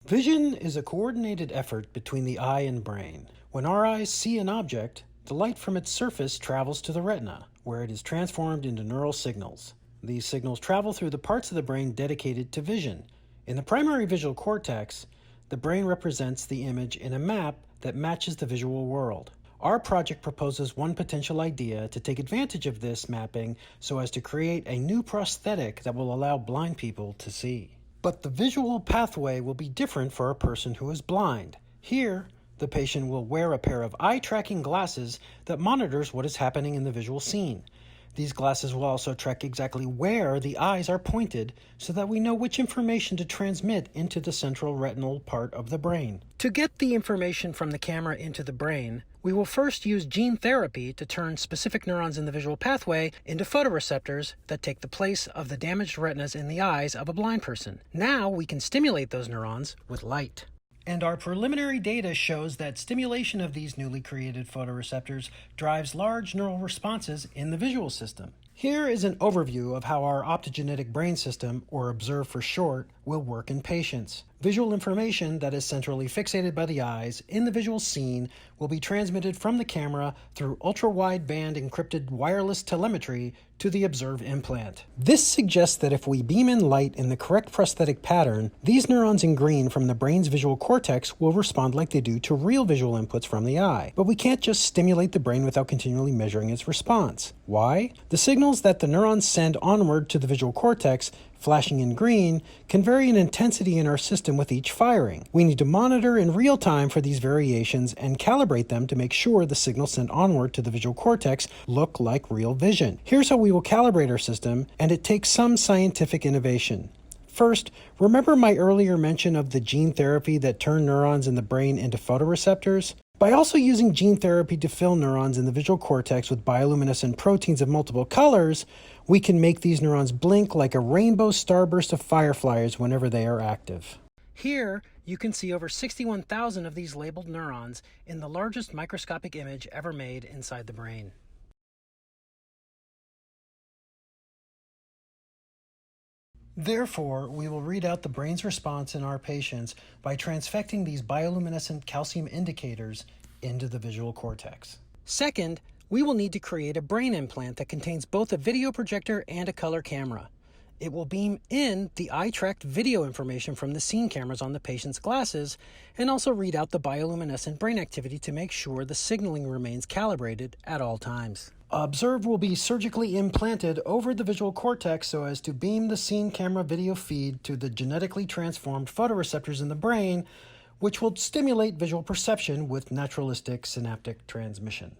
Vision is a coordinated effort between the eye and brain. When our eyes see an object, the light from its surface travels to the retina, where it is transformed into neural signals. These signals travel through the parts of the brain dedicated to vision. In the primary visual cortex, the brain represents the image in a map that matches the visual world. Our project proposes one potential idea to take advantage of this mapping so as to create a new prosthetic that will allow blind people to see. But the visual pathway will be different for a person who is blind. Here, the patient will wear a pair of eye-tracking glasses that monitors what is happening in the visual scene. These glasses will also track exactly where the eyes are pointed so that we know which information to transmit into the central retinal part of the brain. To get the information from the camera into the brain, we will first use gene therapy to turn specific neurons in the visual pathway into photoreceptors that take the place of the damaged retinas in the eyes of a blind person. Now we can stimulate those neurons with light. And our preliminary data shows that stimulation of these newly created photoreceptors drives large neural responses in the visual system. Here is an overview of how our optogenetic brain system, or OBServ for short, will work in patients. Visual information that is centrally fixated by the eyes in the visual scene will be transmitted from the camera through ultra-wideband encrypted wireless telemetry to the OBServ implant. This suggests that if we beam in light in the correct prosthetic pattern, these neurons in green from the brain's visual cortex will respond like they do to real visual inputs from the eye. But we can't just stimulate the brain without continually measuring its response. Why? The signals that the neurons send onward to the visual cortex, flashing in green, can vary in intensity in our system with each firing. We need to monitor in real time for these variations and calibrate them to make sure the signals sent onward to the visual cortex look like real vision. Here's how we will calibrate our system, and it takes some scientific innovation. First, remember my earlier mention of the gene therapy that turned neurons in the brain into photoreceptors? By also using gene therapy to fill neurons in the visual cortex with bioluminescent proteins of multiple colors, we can make these neurons blink like a rainbow starburst of fireflies whenever they are active. Here, you can see over 61,000 of these labeled neurons in the largest microscopic image ever made inside the brain. Therefore, we will read out the brain's response in our patients by transfecting these bioluminescent calcium indicators into the visual cortex. Second, we will need to create a brain implant that contains both a video projector and a color camera. It will beam in the eye-tracked video information from the scene cameras on the patient's glasses and also read out the bioluminescent brain activity to make sure the signaling remains calibrated at all times. OBServ will be surgically implanted over the visual cortex so as to beam the scene camera video feed to the genetically transformed photoreceptors in the brain, which will stimulate visual perception with naturalistic synaptic transmission.